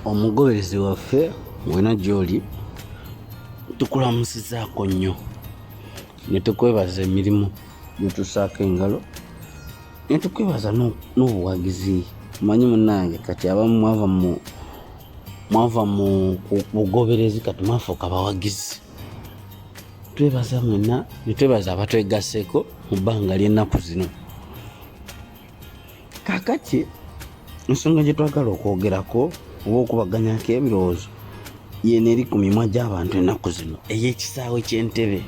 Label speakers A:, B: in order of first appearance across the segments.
A: omugoberezi waffe wena gy'oli tukulamusizaako nnyo ne tukwebaza emirimu gyetusaako engalo ne tukwebaza n'obuwagizi. Manyi munnange kati abamu mwava mu bugoberezi kati mwafuuka bawagizi. Twebaza mwenna ne twebaza abatwegaseeko mu bbanga ly'ennaku zino. Kaakati ensonga gye twagala okwogerako oba okubaganyako ebirowoozo yeena eri ku mimwa gy'abantu ennaku zino ey'ekisaawe ky'Entebbe.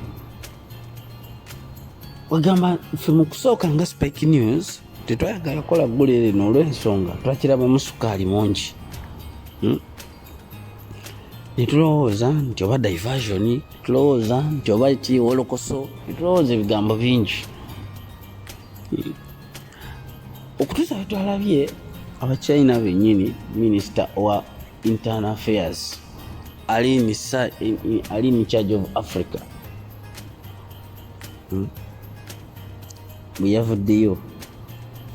A: Wagamba ffe mu kusooka nga Spike News tetwayagala kukola ggulire lino olw'ensonga twakirabamu sukaali mungi. Ne tulowooza nti oba diversion, tulowooza nti oba kiwolokoso, tulowooza ebigambo bingi. Okutuusa we twalabye Abachina bennyini, Minister wa Internal Affairs ali in charge of Africa bwe yavuddeyo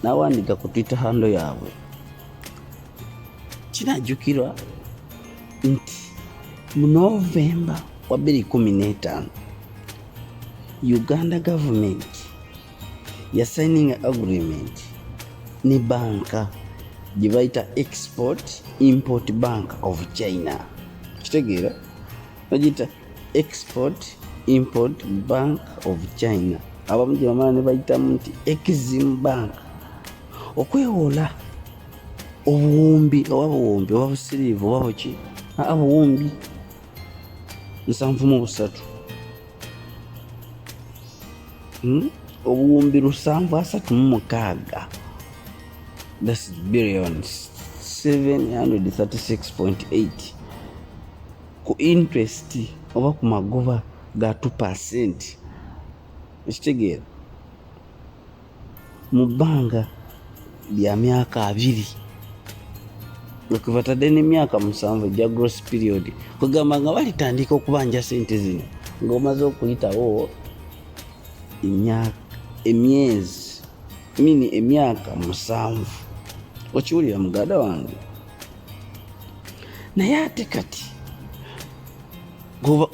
A: n'awandiika ku Twitter handle yaabwe, kinajjukirwa nti mu November wa 2015 Uganda government yasigning agreement ne banka gye bayita Export Import Bank of China. Kitegeera bagiyita Export Import Bank of China, abamu gye bamala ne bayitamu nti Exim Bank, okwewola obuwumbi oba busiriivu oba buki obuwumbi 73 obuwumbi 736, that's billions 736.8 ku interest oba ku magoba ga 2%. Ekitegeera mu bbanga lya myaka 2 okuvatadde n'emyaka 7 egya gross period, kugamba nga balitandika okubanja sente zino ng'omaze okuyitawo emyaka 7. Okiwulira muganda wange? Naye ate kati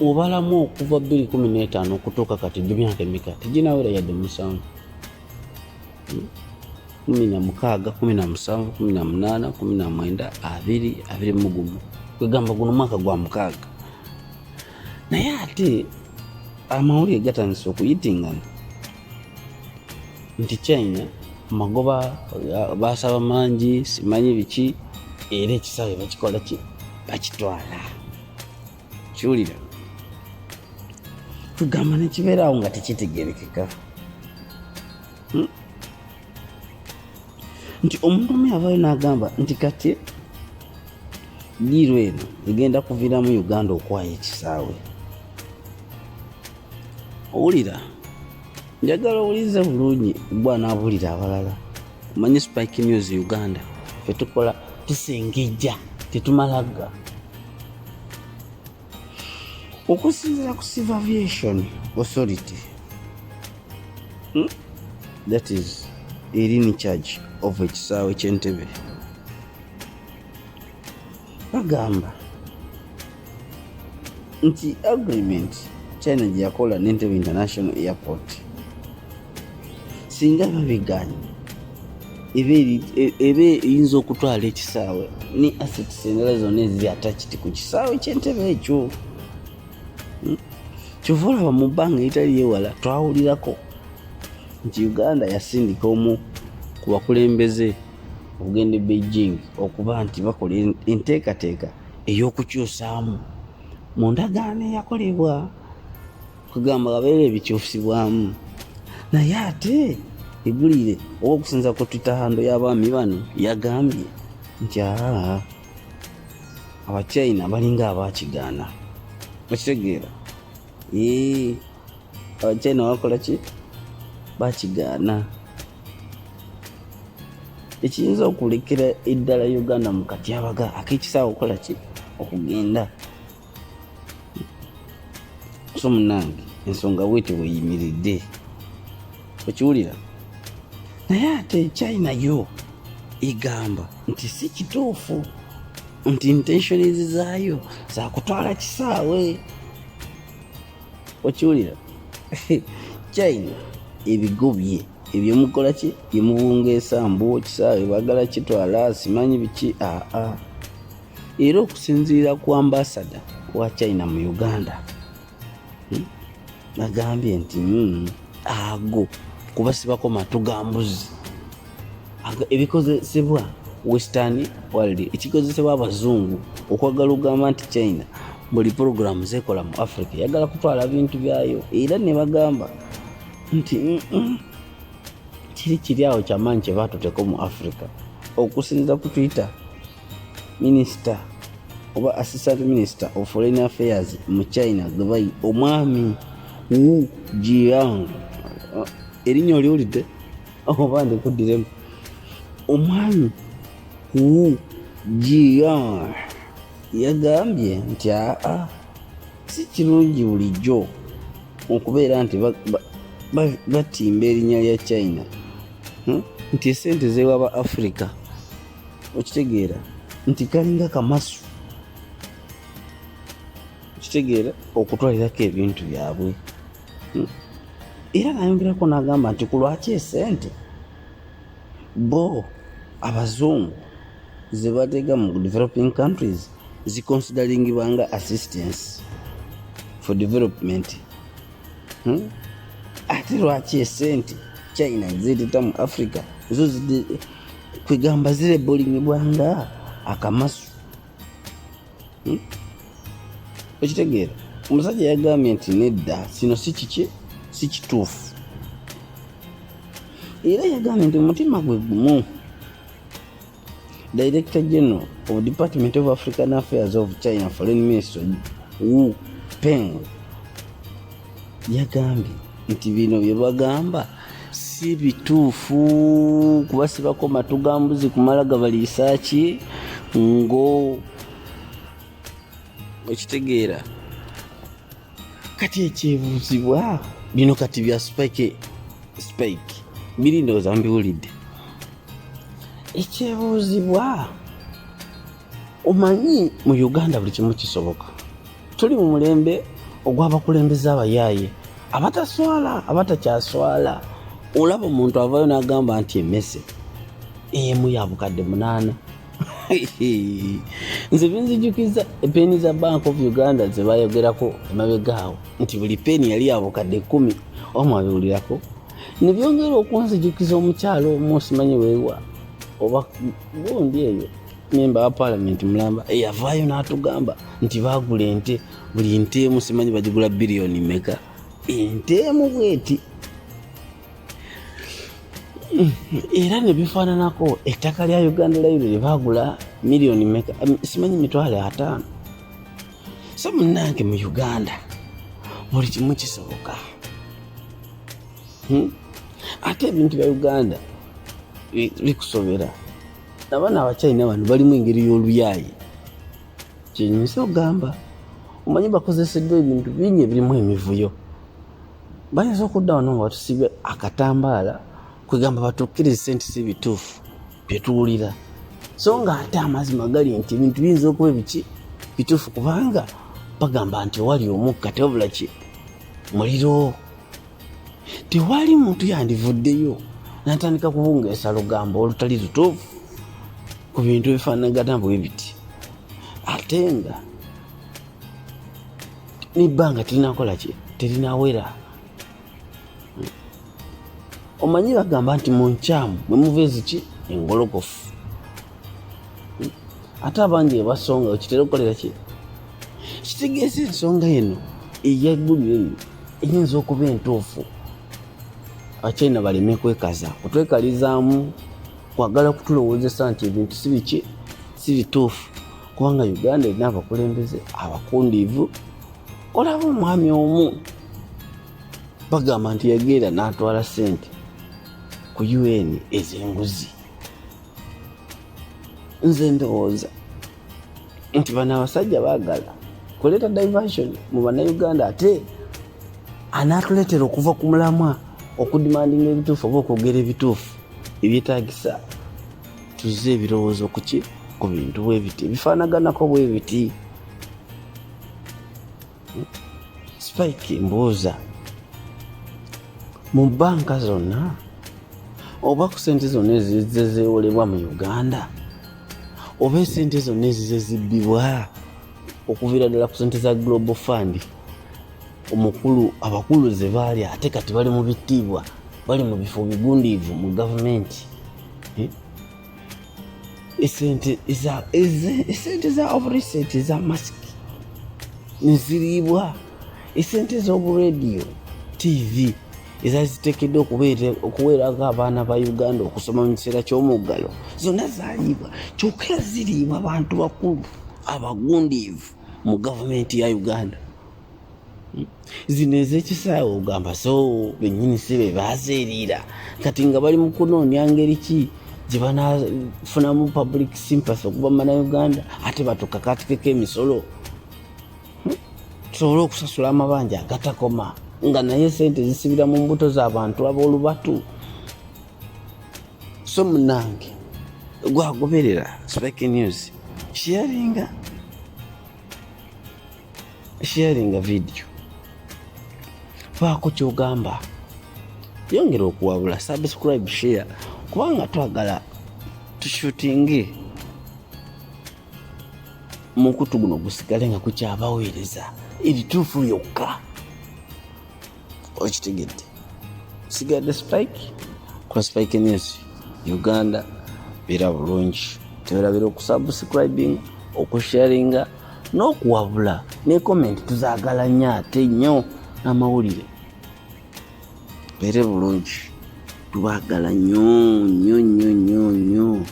A: obalamu okuva 2015 okutuuka kati emyaka emeka teginawera yadde 7, 16, 17, 18, 19, 20, 21, kwegamba guno mwaka gwa 6. Naye ate amawulire gatandise okuyitingana nti China magoba basaba mangi simanyi biki era ekisaawe bakikola ki bakitwala. Kiwulira tugamba nekibeerawo nga tekitegerekeka nti omuntu omu yavaayo n'agamba nti kati diiru eno egenda kuviiramu Uganda okwaya ekisaawe. Owulira, njagala owulize bulungi gwe anaabulira abalala. Omanyi Spike News Uganda ffe tukola tusengejja tetumalaga. Okusinziira ku Civil Aviation Authority, that is eri in charge of ekisaawe ky'Entebbe, bagamba nti agreement China gye yakola n'Entebbe International Airport singa babiganye ebe eyinza okutwala ekisaawe ne assets endala zonna eziri attached ku kisaawe ky'Entebbe ekyo. Kyova olaba mu bbanga eritali ewala twawulirako nti Uganda yasindika omu ku bakulembeze okugenda e Beijing okuba nti bakola enteekateeka ey'okukyusaamu mu ndagaano eyakolebwa kugamba gabeera ebikyusibwamu. Naye ate eggulire oba okusinza ku Twitter handle y'abaami bano yagambye nti Abachina balinga abakigaana. Okitegeera? Abachina bakola ki? Bakigaana. Ekiyinza okulekera eddala Uganda mu katyabaga ak'ekisaawe okukola ki? Okugenda. So munnange ensonga bwete weyimiridde. Okiwulira? Naye ate China yo egamba nti si kituufu nti intentions zaayo za kutwala kisaawe. Okiwulira? China ebigo bye ebyomukola ki byemubungeesa mbu kisaawe bagala kitwala simanyi biki. Era okusinziira ku ambasada wa China mu Uganda agambye nti ago kubasibako matu ga mbuzi ebikozesebwa western world, ekikozesebwa abazungu okwagala okugamba nti China buli programu zekola mu Africa yagala kutwala bintu byayo. Era ne bagamba nti kiri awo kyamaanyi kye baatuteko mu Africa. Okusinziira ku Twitter, Minister oba Assistant Minister of Foreign Affairs mu China Gabai omwami Wu Jiang, erinnya oliwulidde oba ndikuddiremu? Omwami Wu Jiang yagambye nti si kirungi bulijjo okubeera nti batimba erinnya lya China, nti esente zewaba Africa okitegeera nti kalinga kamasu, okitegeera okutwalirako ebintu byabwe. Era nayongerako n'agamba nti ku lwaki esente bo abazungu ze bateeka mu developing countries ziconsideringibwanga assistance for development, ate lwaki esente China ziteta mu Africa zo kwegamba zirebolingibwanga akamasu. Okitegeera omusajja yagambye nti nedda sino si kituufu. Era yagambye nti mutima gwe gumu. Director General of Department of African Affairs of China Foreign Minister Wu Peng yagambye nti bino bye bagamba si bituufu kubasibako matu ga mbuzi kumala gabaliisa ki ngo. Okitegeera kati ekyebuuzibwa bino kati bya spike biri ndowooza mbiwulidde. Ekyebuuzibwa omanyi mu Uganda buli kimu kisoboka. Tuli mu mulembe ogw'abakulembeze abayaaye abataswala abatakyaswala. Olaba omuntu avayo n'agamba nti emmese emu ya bukadde 8. Nze binzijukiza epeni za Bank of Uganda ze bayogerako emabegaawo nti buli peni yali ya bukadde 10 omwabiwulirako. Ne byongera okunzijukiza omukyalo omu simanyi weewa oba gundi eyo member wa parliament mulamba eyavaayo n'atugamba nti baagula ente, buli nte emu simanyi bagigula biliyoni meka. Ente emu bweti. Era ne bifaananako ettaka lya Uganda Library baagula miliyoni meka simanyi mitwalo 5. So munnange mu Uganda buli kimu kisoboka. Ate ebintu bya Uganda bikusobera. Abaana abachina bano balimu engeri y'oluyaayi kyenyinza ogamba. Omanyi bakozeseddwa ebintu bingi ebirimu emivuyo. Bayinza okudda wano nga batusibye akatambaala kwegamba batukkirize sente si bituufu bye tuwulira. So nga ate amazima gali nti ebintu biyinza okuba ebiki bituufu kubanga bagamba nti wali omukka tewabula ki muliro. Tewali muntu yandivuddeyo n'atandika kubungeesa lugambo olutali lutuufu ku bintu ebifaanagana bwe biti. Ate nga n'ebbanga terinakola ki terinawera. Omanyi bagamba nti mu nkyamu mwe muva eziki engolokofu. Ate abangi ebasonga kitera okukolera ki kitegeeza ensonga eno eyaggulira eyo eyinza okuba entuufu. Abachina baleme kwekaza kutwekalizaamu kwagala kutulowoozesa nti ebintu si biki si bituufu kubanga Uganda erina abakulembeze abakundiivu. Olaba omwami omu bagamba nti yageera n'atwala ssente ku UN ez'enguzi. Nze ndowooza nti bano abasajja baagala kuleeta diversion mu bannayuganda ate anaatuleetera okuva ku mulamwa okudimandinga ebituufu oba okwogera ebituufu ebyetaagisa tuzze ebirowoozo ku ki ku bintu bwe biti bifaanaganako bwe biti. Spike mbuuza, mu banka zonna oba ku sente zonna ezezeewolebwa mu Uganda oba esente zonna ezibbibwa okuviira ddala ku sente za Global Fund, abakulu ze baali ate kati bali mu bittiibwa, bali mu bifo bigundiivu mu gavumenti. Esente za overset za masiki neziriibwa, esente z'oburadio TV ezaziteekeddwa okuweerako abaana ba Uganda okusoma mu kiseera ky'omuggalo zonna zaaliibwa, kyokka ziriibwa abantu bakulu abagundiivu mu gavumenti ya Uganda. Zino ez'ekisaawe ogamba so bennyini si be baazeeriira, kati nga bali mu kunoonya ngeri ki gye banaafunamu public sympathy okuva mu Uganda ate batukakatikeko emisolo tusobole okusasula amabanja agatakoma nga naye sente zisibira mu mbuto z'abantu ab'olubatu. So munange gwagoberera Spike News, sharinga video, faako kyogamba, yongera okuwabula, subscribe, share, kubanga twagala tushutinge mukutu guno gusigale nga kukyabaweereza ebituufu byokka. Okitegedde sigadde Spike kwa Spike News Uganda. Bira bulungi, tewerabira okusubscribing, okusharinga n'okuwabula ne comment. Tuzaagala nnyo ate nnyo n'amawulire. Bere bulungi, tubaagala nnyo nnyo nnyo nnyo nnyo.